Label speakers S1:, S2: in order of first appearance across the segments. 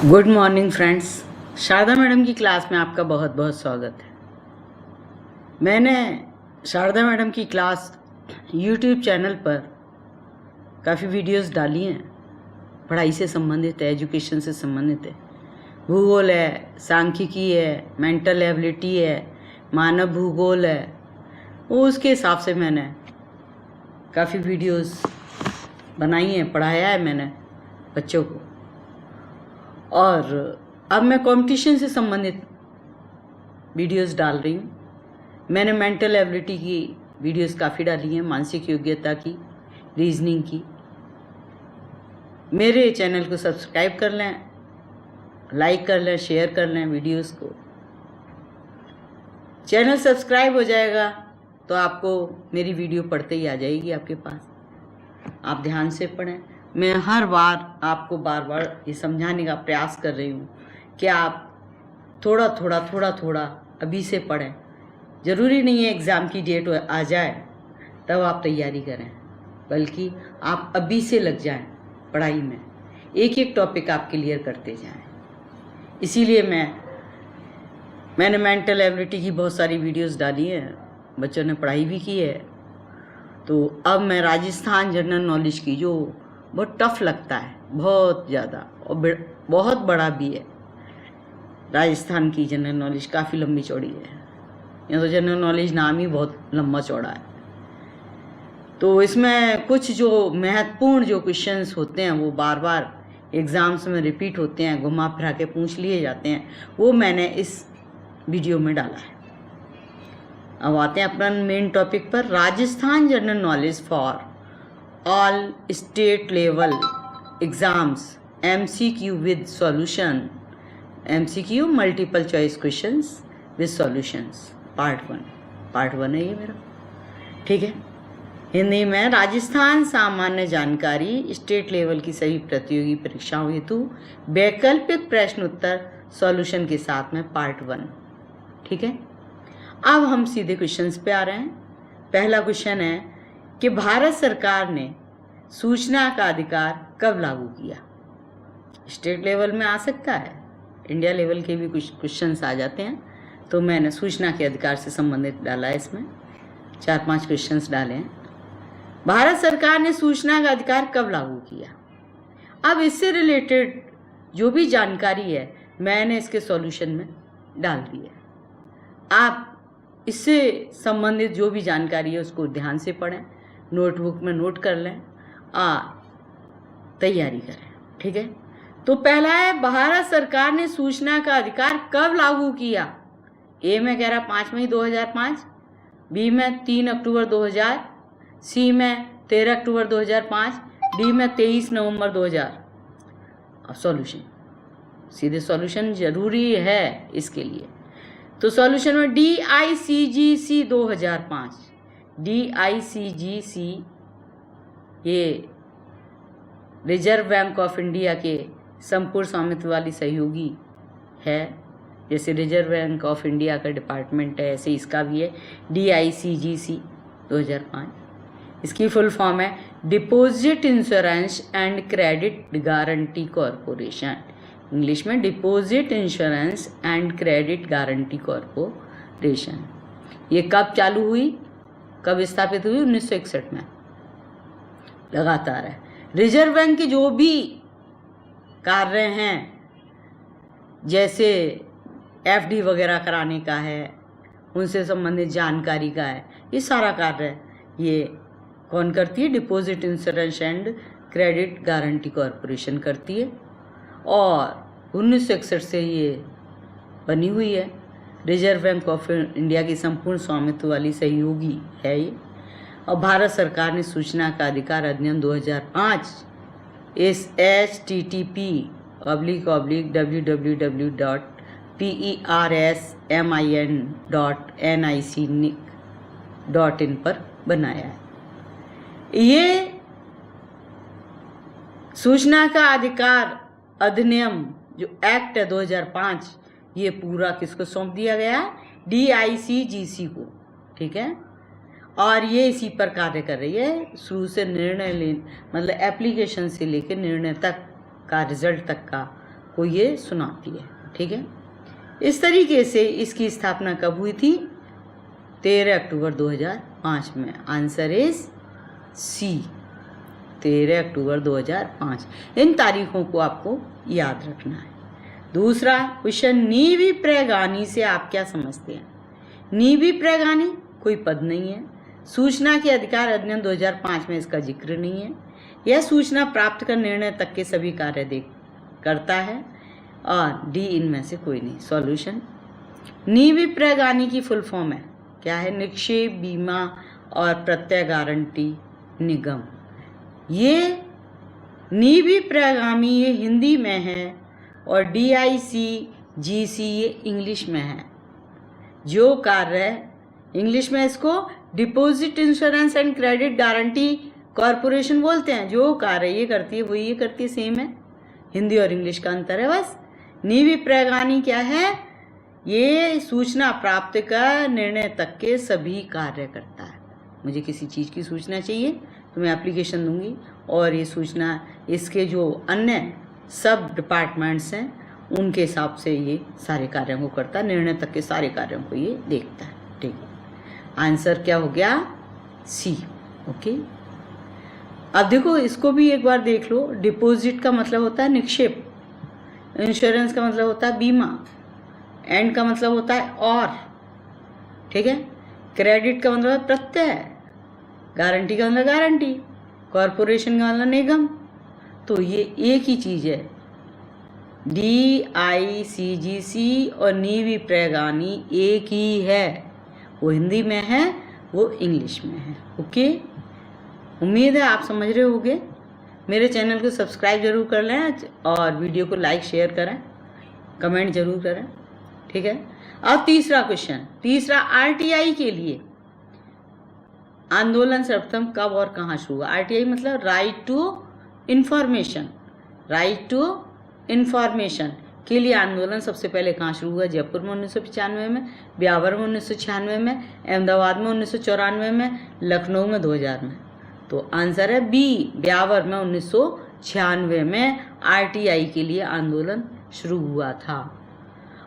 S1: Good morning friends. Sharda madam की class में आपका बहुत बहुत स्वागत है। मैंने शारदा मैडम की क्लास यूट्यूब चैनल पर काफ़ी वीडियोस डाली हैं, पढ़ाई से संबंधित है, एजुकेशन से संबंधित है। भूगोल है, सांख्यिकी है, मेंटल एबिलिटी है, मानव भूगोल है। वो उसके हिसाब से मैंने काफ़ी वीडियोस बनाई हैं, पढ़ाया है मैंने बच्चों को। और अब मैं कंपटीशन से संबंधित वीडियोस डाल रही हूँ। मैंने मेंटल एबिलिटी की वीडियोस काफ़ी डाली हैं, मानसिक योग्यता की, रीजनिंग की। मेरे चैनल को सब्सक्राइब कर लें, लाइक कर लें, शेयर कर लें वीडियोस को। चैनल सब्सक्राइब हो जाएगा तो आपको मेरी वीडियो पढ़ते ही आ जाएगी आपके पास। आप ध्यान से पढ़ें। मैं हर बार आपको बार बार ये समझाने का प्रयास कर रही हूँ कि आप थोड़ा थोड़ा अभी से पढ़ें। ज़रूरी नहीं है एग्ज़ाम की डेट आ जाए तब आप तैयारी करें, बल्कि आप अभी से लग जाएं पढ़ाई में, एक एक टॉपिक आप क्लियर करते जाएं। इसीलिए मैंने मेंटल एबिलिटी की बहुत सारी वीडियोस डाली हैं, बच्चों ने पढ़ाई भी की है। तो अब मैं राजस्थान जनरल नॉलेज की, जो बहुत टफ लगता है, बहुत ज़्यादा और बहुत बड़ा भी है। राजस्थान की जनरल नॉलेज काफ़ी लंबी चौड़ी है। यहाँ तो जनरल नॉलेज नाम ही बहुत लंबा चौड़ा है। तो इसमें कुछ जो महत्वपूर्ण जो क्वेश्चंस होते हैं वो बार बार एग्ज़ाम्स में रिपीट होते हैं, घुमा फिरा के पूछ लिए जाते हैं, वो मैंने इस वीडियो में डाला है। अब आते हैं अपना मेन टॉपिक पर। Rajasthan general knowledge for all state level exams, MCQ with solution, MCQ multiple choice questions with solutions, part one है ये मेरा, ठीक है। हिंदी में राजस्थान सामान्य जानकारी स्टेट लेवल की सभी प्रतियोगी परीक्षाओं हेतु वैकल्पिक प्रश्न उत्तर सॉल्यूशन के साथ में पार्ट 1, ठीक है। अब हम सीधे क्वेश्चंस पे आ रहे हैं। पहला क्वेश्चन है कि भारत सरकार ने सूचना का अधिकार कब लागू किया। स्टेट लेवल में आ सकता है, इंडिया लेवल के भी कुछ क्वेश्चंस आ जाते हैं, तो मैंने सूचना के अधिकार से संबंधित डाला है। इसमें 4-5 क्वेश्चंस डाले हैं। भारत सरकार ने सूचना का अधिकार कब लागू किया। अब इससे रिलेटेड जो भी जानकारी है मैंने इसके सॉल्यूशन में डाल दी है। आप इससे संबंधित जो भी जानकारी है उसको ध्यान से पढ़ें, नोटबुक में नोट कर लें, तैयारी करें, ठीक है। तो पहला है, भारत सरकार ने सूचना का अधिकार कब लागू किया। ए में कह रहा 5 मई 2005, बी में 3 अक्टूबर 2000, सी में 13 अक्टूबर 2005, डी में 23 नवंबर 2000। अब सॉल्यूशन, सीधे सॉल्यूशन जरूरी है इसके लिए। तो सॉल्यूशन में DICGC 2005, DICGC ये रिजर्व बैंक ऑफ इंडिया के संपूर्ण स्वामित्व वाली सहयोगी है। जैसे रिजर्व बैंक ऑफ इंडिया का डिपार्टमेंट है, ऐसे इसका भी है, DICGC 2005। इसकी फुल फॉर्म है deposit insurance and credit guarantee corporation, English में deposit insurance and credit guarantee corporation. ये कब चालू हुई, कब स्थापित हुई? 1961 में। लगातार है। रिजर्व बैंक के जो भी कार्य हैं, जैसे FD वगैरह कराने का है, उनसे संबंधित जानकारी का है, ये सारा कार्य ये कौन करती है? Deposit insurance and credit guarantee corporation करती है। और 1961 से ये बनी हुई है। रिजर्व बैंक ऑफ इंडिया की संपूर्ण स्वामित्व वाली सहयोगी है ये। और भारत सरकार ने सूचना का अधिकार अधिनियम 2005 इस http://www.persmin.nic.in पर बनाया है। ये सूचना का अधिकार अधिनियम जो एक्ट है 2005, ये पूरा किसको सौंप दिया गया? DICGC को, ठीक है। और ये इसी पर कार्य कर रही है शुरू से, निर्णय ले मतलब एप्लीकेशन से लेकर निर्णय तक का, रिजल्ट तक का, को ये सुनाती है। ठीक है, इस तरीके से इसकी स्थापना कब हुई थी? 13 अक्टूबर 2005 में। आंसर इज सी, 13 अक्टूबर 2005। इन तारीखों को आपको याद रखना है। दूसरा क्वेश्चन, नीवी प्रगानी से आप क्या समझते हैं? नीवी प्रगानी कोई पद नहीं है। सूचना के अधिकार अधिनियम 2005 में इसका जिक्र नहीं है। यह सूचना प्राप्त कर निर्णय तक के सभी कार्य करता है। और डी इनमें से कोई नहीं। सॉल्यूशन, नीवी प्रगानी की फुल फॉर्म है क्या है? निक्षेप बीमा और प्रत्यय गारंटी निगम। ये नीवी प्रगामी ये हिंदी में है और DICGC ये इंग्लिश में है। जो कार्य इंग्लिश में इसको deposit insurance and credit guarantee corporation बोलते हैं। जो कार्य ये करती है वही ये करती है, सेम है। हिंदी और इंग्लिश का अंतर है बस। नीवी प्रगानी क्या है? ये सूचना प्राप्त कर निर्णय तक के सभी कार्य करता है। मुझे किसी चीज़ की सूचना चाहिए तो मैं एप्लीकेशन दूंगी और ये सूचना इसके जो अन्य सब डिपार्टमेंट्स हैं उनके हिसाब से ये सारे कार्यों को करता है, निर्णय तक के सारे कार्यों को ये देखता है। ठीक है, आंसर क्या हो गया? सी। ओके, अब देखो इसको भी एक बार देख लो। डिपॉजिट का मतलब होता है निक्षेप, इंश्योरेंस का मतलब होता है बीमा, एंड का मतलब होता है और, ठीक है। क्रेडिट का मतलब है प्रत्यय, गारंटी का मतलब गारंटी, कॉरपोरेशन का मतलब निगम। तो ये एक ही चीज़ है। DICGC और नीवी प्रगानी एक ही है। वो हिंदी में है, वो इंग्लिश में है। ओके, उम्मीद है आप समझ रहे होंगे। मेरे चैनल को सब्सक्राइब जरूर कर लें और वीडियो को लाइक शेयर करें, कमेंट जरूर करें। ठीक है, अब तीसरा क्वेश्चन, तीसरा RTI के लिए आंदोलन सर्वप्रथम कब और कहाँ शुरू हुआ? RTI मतलब right to information, right to information के लिए आंदोलन सबसे पहले कहाँ शुरू हुआ? जयपुर में 1995 में, ब्यावर में 1996 में, अहमदाबाद में 1994 में, लखनऊ में 2000 में। तो आंसर है बी, ब्यावर में 1996 में RTI के लिए आंदोलन शुरू हुआ था।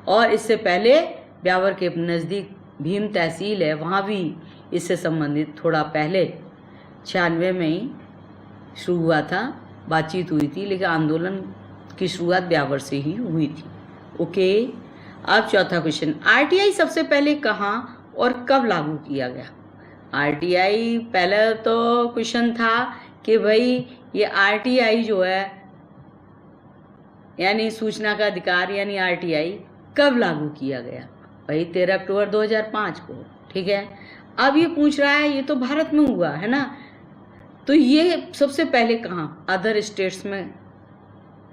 S1: और इससे पहले ब्यावर के नज़दीक भीम तहसील है, वहाँ भी इससे संबंधित थोड़ा पहले 96 में ही शुरू हुआ था, बातचीत हुई थी, लेकिन आंदोलन की शुरुआत ब्यावर से ही हुई थी। ओके, अब चौथा क्वेश्चन, RTI सबसे पहले कहाँ और कब लागू किया गया? RTI पहले तो क्वेश्चन था कि भाई ये RTI जो है यानी सूचना का अधिकार यानी RTI कब लागू किया गया? भाई 13 अक्टूबर 2005 को। ठीक है, अब ये पूछ रहा है ये तो भारत में हुआ है ना, तो ये सबसे पहले कहाँ? अदर स्टेट्स में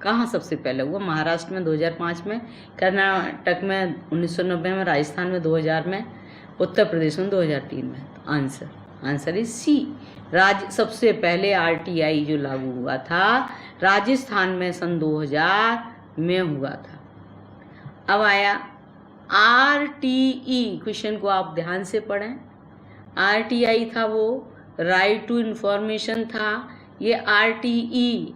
S1: कहाँ सबसे पहले हुआ? महाराष्ट्र में 2005 में, कर्नाटक में 1990 में, राजस्थान में 2000 में, उत्तर प्रदेश में 2003 में। तो आंसर इज सी। सबसे पहले RTI जो लागू हुआ था राजस्थान में सन 2000 में हुआ था। अब आया RTE, क्वेश्चन को आप ध्यान से पढ़ें। RTI था वो राइट टू इंफॉर्मेशन था, ये RTE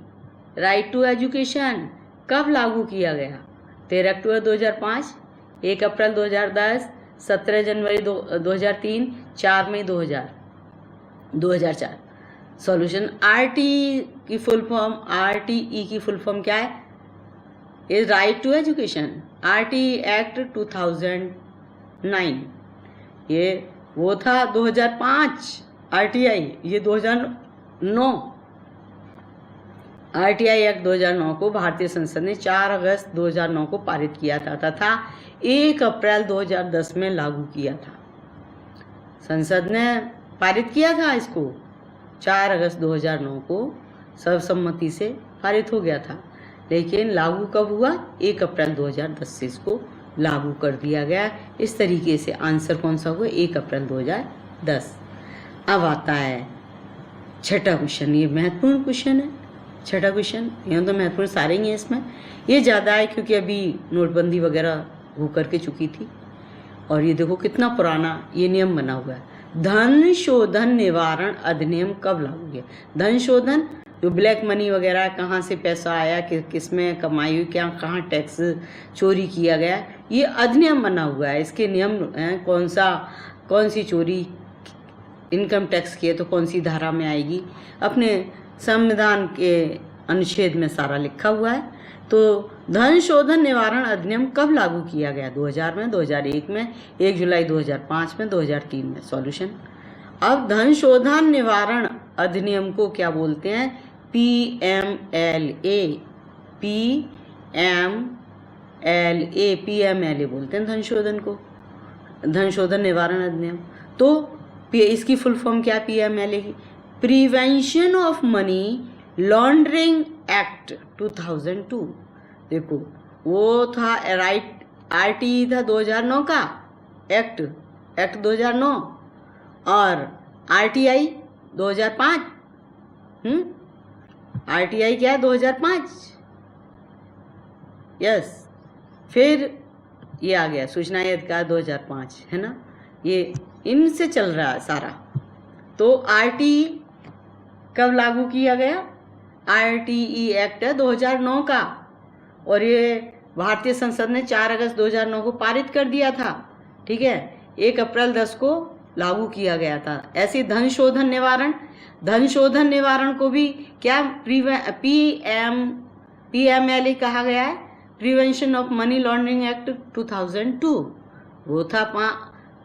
S1: राइट टू एजुकेशन कब लागू किया गया? 13 अक्टूबर 2005, 1 अप्रैल 2010, 17 जनवरी 2003, 4 मई 2004। सॉल्यूशन, RTE की फुल फॉर्म, RTE की फुल फॉर्म क्या है? Is right to education. RTE act 2009, ये वो था 2005, RTI ये 2009। RTI एक्ट 2009 को भारतीय संसद ने 4 अगस्त 2009 को पारित किया था तथा 1 अप्रैल 2010 में लागू किया था। संसद ने पारित किया था इसको 4 अगस्त 2009 को, सर्वसम्मति से पारित हो गया था, लेकिन लागू कब हुआ? 1 अप्रैल 2010 से इसको लागू कर दिया गया। इस तरीके से आंसर कौन सा हुआ? 1 अप्रैल 2010। अब आता है छठा क्वेश्चन, ये महत्वपूर्ण क्वेश्चन है। छठा क्वेश्चन, यहाँ तो महत्वपूर्ण सारे ही हैं, इसमें ये ज़्यादा है क्योंकि अभी नोटबंदी वगैरह हो करके चुकी थी और ये देखो कितना पुराना ये नियम बना हुआ है। धन शोधन निवारण अधिनियम कब लागू किया? धन शोधन जो ब्लैक मनी वगैरह कहाँ से पैसा आया, किस में कमाई हुई, क्या कहाँ टैक्स चोरी किया गया, ये अधिनियम बना हुआ है। इसके नियम हैं कौन सी चोरी इनकम टैक्स की है तो कौन सी धारा में आएगी, अपने संविधान के अनुच्छेद में सारा लिखा हुआ है। तो धन शोधन निवारण अधिनियम कब लागू किया गया? 2000 में, 2001 में, 1 जुलाई 2005 में, 2003 में। सॉल्यूशन, अब धन शोधन निवारण अधिनियम को क्या बोलते हैं? PMLA बोलते हैं धन शोधन को, धन शोधन निवारण अधिनियम। तो इसकी फुल फॉर्म क्या है PMLA की? Prevention of money laundering act 2002। देखो वो था राइट, RTE था 2009 का एक्ट 2009, और RTI 2005। RTI क्या है? 2005। यस, फिर ये आ गया सूचना अधिकार 2005, है ना, ये इनसे चल रहा है सारा। तो RTE कब लागू किया गया? RTE एक्ट है 2009 का, और ये भारतीय संसद ने 4 अगस्त 2009 को पारित कर दिया था। ठीक है, 1 अप्रैल 10 को लागू किया गया था। ऐसे धन शोधन निवारण को भी क्या PMLA कहा गया है? Prevention of money laundering act 2002। वो था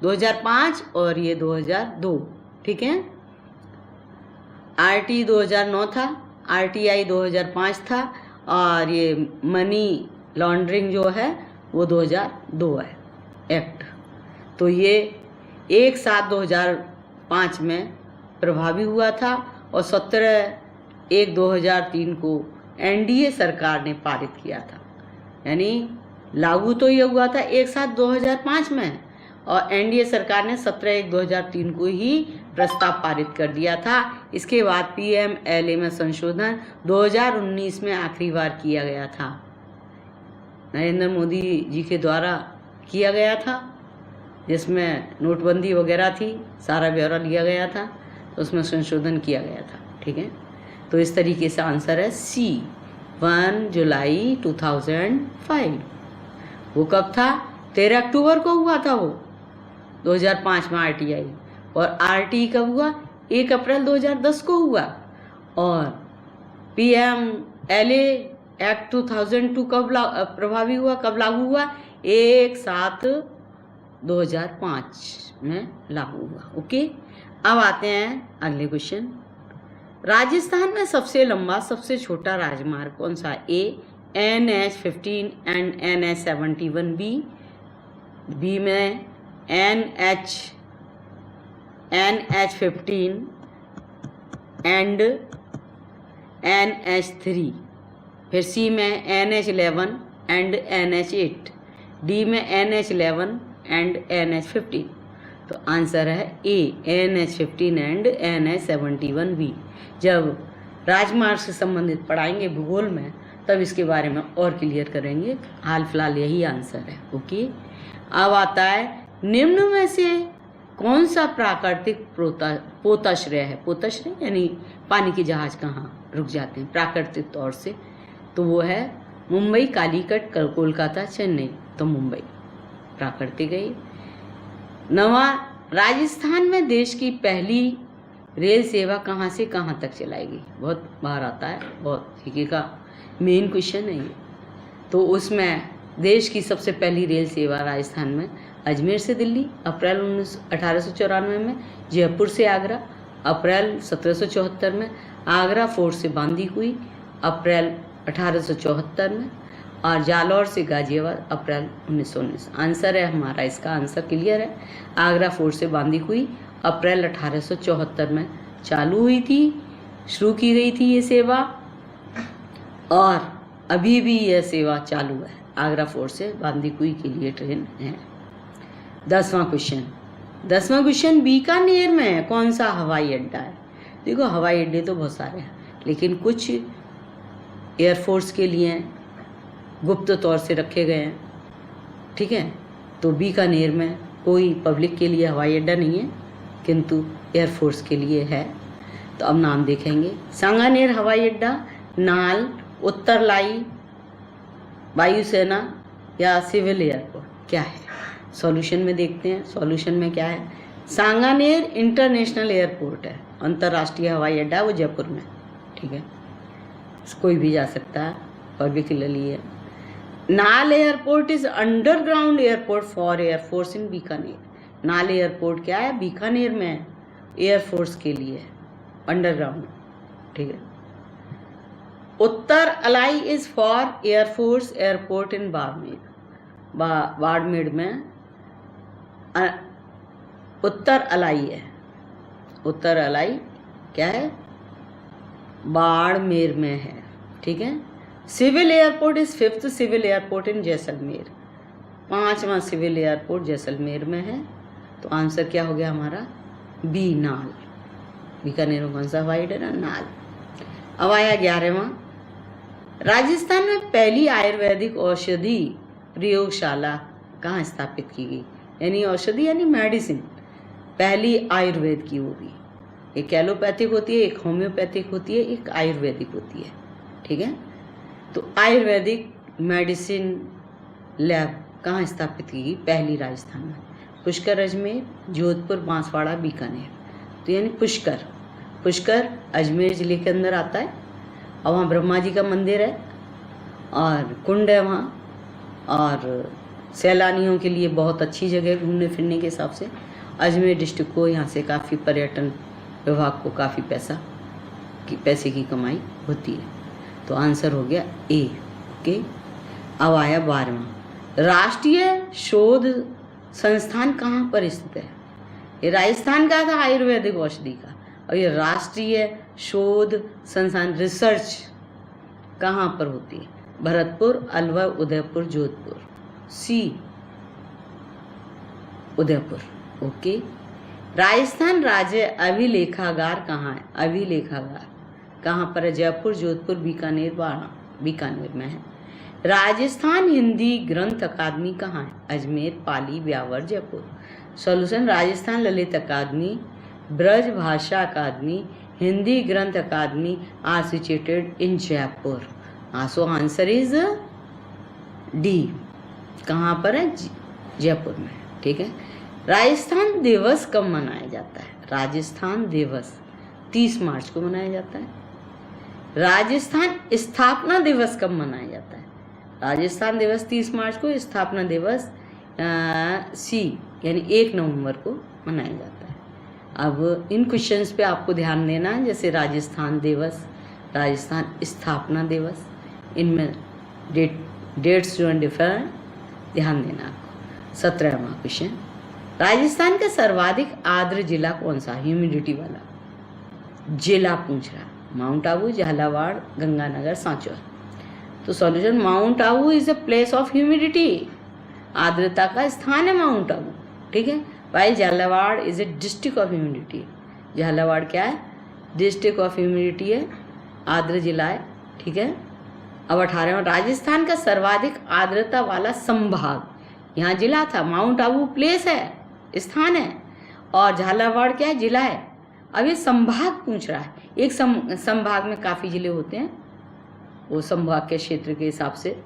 S1: 2005 और ये 2002। ठीक है, RTE 2009 था, RTI 2005 था, और ये मनी लॉन्ड्रिंग जो है वो 2002 है एक्ट। तो ये 1/7/2005 में प्रभावी हुआ था, और 17/1/2003 को NDA सरकार ने पारित किया था। यानी लागू तो ये हुआ था 1/7/2005 में, और NDA सरकार ने 17/1/2003 को ही प्रस्ताव पारित कर दिया था। इसके बाद PMLA में संशोधन 2019 में आखिरी बार किया गया था, नरेंद्र मोदी जी के द्वारा किया गया था, जिसमें नोटबंदी वगैरह थी, सारा ब्यौरा लिया गया था, तो उसमें संशोधन किया गया था। ठीक है, तो इस तरीके से आंसर है C, 1 जुलाई 2005। वो कब था? 13 अक्टूबर को हुआ था वो 2005 में RTI, और RTE कब हुआ? 1 अप्रैल 2010 को हुआ। और PMLA एक्ट 2002 कब प्रभावी हुआ, कब लागू हुआ? 1/7/2005 में लागू हुआ। ओके, अब आते हैं अगले क्वेश्चन। राजस्थान में सबसे लंबा सबसे छोटा राजमार्ग कौन सा? A NH15 and NH71, B में NH15 एंड NH3, फिर C में NH11 एंड NH8, D में NH11 एंड NH15। तो आंसर है A NH15 एंड NH71B। जब राजमार्ग से संबंधित पढ़ाएंगे भूगोल में तब इसके बारे में और क्लियर करेंगे, हाल फिलहाल यही आंसर है। ओके, अब आता है निम्न में से कौन सा प्राकृतिक पोताश्रय है? पोताश्रय यानी पानी के जहाज कहाँ रुक जाते हैं प्राकृतिक तौर से, तो वो है मुंबई, कालीकट, कोलकाता, चेन्नई। तो मुंबई प्राकृतिक है। नवा, राजस्थान में देश की पहली रेल सेवा कहाँ से कहाँ तक चलाएगी? बहुत बार आता है, बहुत जीके का मेन क्वेश्चन है ये। तो उसमें देश की सबसे पहली रेल सेवा राजस्थान में अजमेर से दिल्ली अप्रैल 1894 में, जयपुर से आगरा अप्रैल 1774 में, आगरा फोर्ट से बांदीकुई अप्रैल 1874 में, और जालौर से गाजियाबाद अप्रैल 1919। आंसर है हमारा, इसका आंसर क्लियर है। आगरा फोर्ट से बांदीकुई अप्रैल 1874 में चालू हुई थी, शुरू की गई थी ये सेवा, और अभी भी यह सेवा चालू है। आगरा फोर्ट से बांदीकुई के लिए ट्रेन है। 10वां क्वेश्चन बीकानेर में कौन सा हवाई अड्डा है? देखो हवाई अड्डे तो बहुत सारे हैं, लेकिन कुछ एयरफोर्स के लिए गुप्त तौर से रखे गए हैं। ठीक है, तो बीकानेर में कोई पब्लिक के लिए हवाई अड्डा नहीं है, किंतु एयरफोर्स के लिए है। तो अब नाम देखेंगे। सांगानेर हवाई अड्डा, नाल, उत्तरलाई वायुसेना या सिविल एयरपोर्ट, क्या है? सॉल्यूशन में देखते हैं, सॉल्यूशन में क्या है। सांगानेर इंटरनेशनल एयरपोर्ट है, अंतर्राष्ट्रीय हवाई अड्डा, वो जयपुर में, ठीक है, कोई भी जा सकता है, पर्टिकुलरली है। Nal airport is underground airport for air force in Bikaner. Nal airport क्या है? बीकानेर में है, एयरफोर्स के लिए अंडरग्राउंड, ठीक है। Uttarlai is for air force airport in Barmer. Barmer में उत्तर अलाई है, उत्तर अलाई क्या है? बाड़मेर में है, ठीक है। Civil airport is 5th civil airport in Jaisalmer. 5वां सिविल एयरपोर्ट जैसलमेर में है। तो आंसर क्या हो गया हमारा? बी, नाल। बीकानेर में कौन सा हवाई अड्डा? नाल। अब आया 11वां। राजस्थान में पहली आयुर्वेदिक औषधि प्रयोगशाला कहाँ स्थापित की गई? यानी औषधि यानी मेडिसिन, पहली आयुर्वेद की होगी। एक एलोपैथिक होती है, एक होम्योपैथिक होती है, एक आयुर्वेदिक होती है, ठीक है। तो आयुर्वेदिक मेडिसिन लैब कहाँ स्थापित की गई? पहली राजस्थान में, पुष्कर, अजमेर, जोधपुर, बांसवाड़ा, बीकानेर। तो यानी पुष्कर अजमेर जिले के अंदर आता है, और वहाँ ब्रह्मा जी का मंदिर है और कुंड है वहाँ, और सैलानियों के लिए बहुत अच्छी जगह है घूमने फिरने के हिसाब से। अजमेर डिस्ट्रिक्ट को यहाँ से काफ़ी पर्यटन विभाग को काफ़ी पैसे की कमाई होती है। तो आंसर हो गया ए, ओके। अब आया 12वां। राष्ट्रीय शोध संस्थान कहाँ पर स्थित है? ये राजस्थान का था आयुर्वेदिक औषधि का, और ये राष्ट्रीय शोध संस्थान रिसर्च कहाँ पर होती है? भरतपुर, अलवर, उदयपुर, जोधपुर। सी, उदयपुर, ओके। राजस्थान राज्य अभिलेखागार कहाँ है? अभिलेखागार कहाँ पर है? जयपुर, जोधपुर, बीकानेर, बीकानेर में है। राजस्थान हिंदी ग्रंथ अकादमी कहाँ है? Ajmer, Pali, Beawar, Jaipur. Solution, Rajasthan Lalit Akademi, Braj Bhasha Akademi, Hindi Granth Akademi are situated in Jaipur. So answer is D, कहाँ पर है? जयपुर में, ठीक है। राजस्थान दिवस कब मनाया जाता है? राजस्थान दिवस 30 मार्च को मनाया जाता है। राजस्थान स्थापना दिवस कब मनाया जाता है? राजस्थान दिवस 30 मार्च को, स्थापना दिवस सी यानी 1 नवंबर को मनाया जाता है। अब इन क्वेश्चंस पे आपको ध्यान देना है, जैसे राजस्थान दिवस, राजस्थान स्थापना दिवस, इनमें डेट्स जो डिफर हैं, ध्यान देना आपको। 17वां क्वेश्चन, राजस्थान का सर्वाधिक आर्द्र जिला कौन सा? ह्यूमिडिटी वाला जिला पूछ रहा। माउंट आबू, झालावाड़, गंगानगर, सांचौर। तो solution, mount Abu is a place of humidity, आर्द्रता का स्थान है माउंट आबू, ठीक है। भाई Jhalawar is a district of humidity. Jhalawar क्या है? डिस्ट्रिक्ट ऑफ ह्यूमिडिटी है, आर्द्र जिला है, ठीक है। अब 18वां, राजस्थान का सर्वाधिक आर्द्रता वाला संभाग, यहाँ जिला था, माउंट आबू प्लेस है, स्थान है, और झालावाड़ क्या है? जिला है। अब ये संभाग पूछ रहा है, एक संभाग में काफ़ी जिले होते हैं, वो संभाग के क्षेत्र के हिसाब से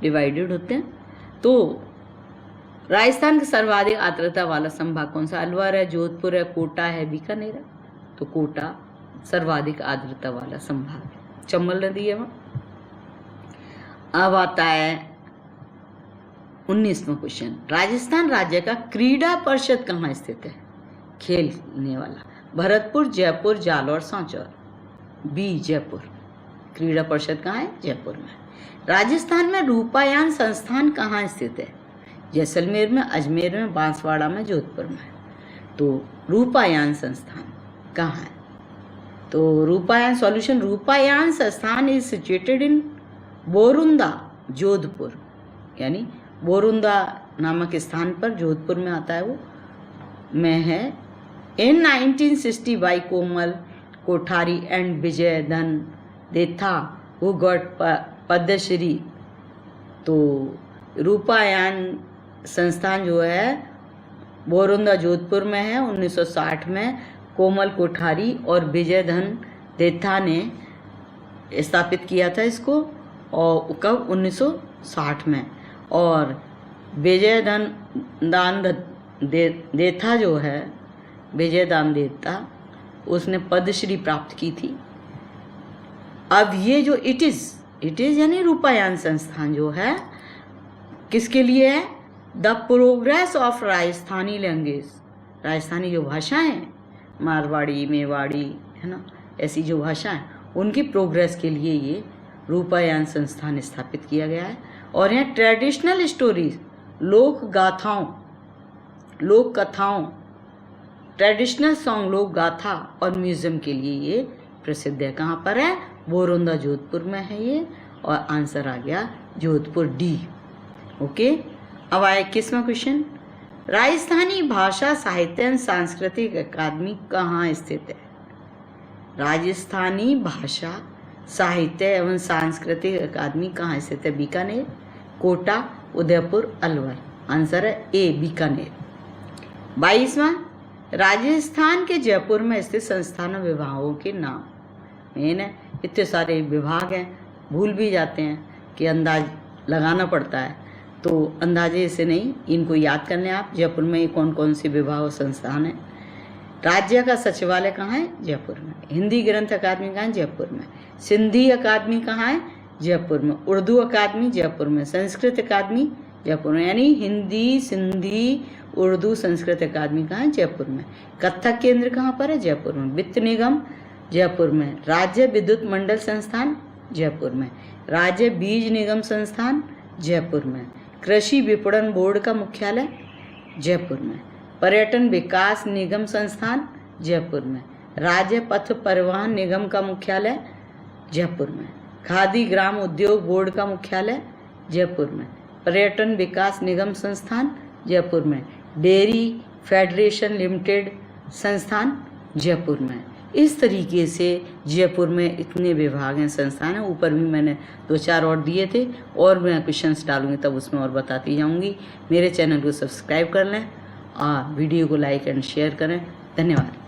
S1: डिवाइडेड होते हैं। तो राजस्थान का सर्वाधिक आर्द्रता वाला संभाग कौन सा? अलवर है, जोधपुर है, कोटा है, बीकानेर है। तो कोटा सर्वाधिक आर्द्रता वाला संभाग है, चंबल नदी है वहाँ। अब आता है 19वां क्वेश्चन, राजस्थान राज्य का क्रीड़ा परिषद कहाँ स्थित है? खेलने वाला, भरतपुर, जयपुर, जालौर, सांचौर। बी, जयपुर। क्रीड़ा परिषद कहाँ है? जयपुर में। राजस्थान में रूपायन संस्थान कहाँ स्थित है? जैसलमेर में, अजमेर में, बांसवाड़ा में, जोधपुर में। तो रूपायन संस्थान कहाँ है? तो रूपायन, सॉल्यूशन, रूपायन संस्थान is situated in Borunda, Jodhpur, यानी बोरुंदा नामक स्थान पर, जोधपुर में आता है, वो में है। इन 1960 बाई कोमल कोठारी एंड विजय धन देथा हु गॉट पद्मश्री। तो रूपायन संस्थान जो है बोरुंदा, जोधपुर में है। 1960 में कोमल कोठारी और विजय धन देथा ने स्थापित किया था इसको, और कब 1960 में। और विजय दान देथा जो है, विजय दान देथा, उसने पद्मश्री प्राप्त की थी। अब ये जो इट इज यानी रूपायन संस्थान जो है किसके लिए है? The progress of Rajasthani language, Rajasthani जो भाषाएं, मारवाड़ी, मेवाड़ी, है ना, ऐसी जो भाषाएं, उनकी प्रोग्रेस के लिए ये रूपायन संस्थान स्थापित किया गया है। और यहाँ ट्रेडिशनल स्टोरीज, लोक गाथाओं, लोक कथाओं, ट्रेडिशनल सॉन्ग, लोक गाथा और म्यूजियम के लिए ये प्रसिद्ध है। कहाँ पर है? बोरोंदा, जोधपुर में है ये, और आंसर आ गया जोधपुर डी। ओके, अब आए 21वां क्वेश्चन। राजस्थानी भाषा साहित्य एवं सांस्कृतिक अकादमी कहाँ स्थित है? राजस्थानी भाषा साहित्य एवं सांस्कृतिक अकादमी कहाँ स्थित है? बीकानेर, कोटा, उदयपुर, अलवर। आंसर है ए, बीकानेर। 22वां, राजस्थान के जयपुर में स्थित संस्थान विभागों के नाम। मेन है, इतने सारे विभाग हैं, भूल भी जाते हैं कि अंदाज लगाना पड़ता है, तो अंदाजे से नहीं, इनको याद कर लें आप। जयपुर में कौन कौन से विभाग और संस्थान हैं। राज्य का सचिवालय कहाँ है? जयपुर में। हिंदी ग्रंथ अकादमी कहाँ है? जयपुर में। सिंधी अकादमी कहाँ है? जयपुर में। उर्दू अकादमी जयपुर में। संस्कृत अकादमी जयपुर में, यानी हिंदी, सिंधी, उर्दू, संस्कृत अकादमी कहाँ है? जयपुर में। कथक केंद्र कहाँ पर है? जयपुर में। वित्त निगम जयपुर में। राज्य विद्युत मंडल संस्थान जयपुर में। राज्य बीज निगम संस्थान जयपुर में। कृषि विपणन बोर्ड का मुख्यालय जयपुर में। पर्यटन विकास निगम संस्थान जयपुर में। राज्य पथ परिवहन निगम का मुख्यालय जयपुर में। खादी ग्राम उद्योग बोर्ड का मुख्यालय जयपुर में। पर्यटन विकास निगम संस्थान जयपुर में। डेयरी फेडरेशन लिमिटेड संस्थान जयपुर में। इस तरीके से जयपुर में इतने विभाग हैं, संस्थान हैं। ऊपर भी मैंने 2-4 और दिए थे, और मैं क्वेश्चंस डालूंगी तब उसमें और बताती जाऊंगी। मेरे चैनल को सब्सक्राइब कर लें और वीडियो को लाइक एंड शेयर करें। धन्यवाद।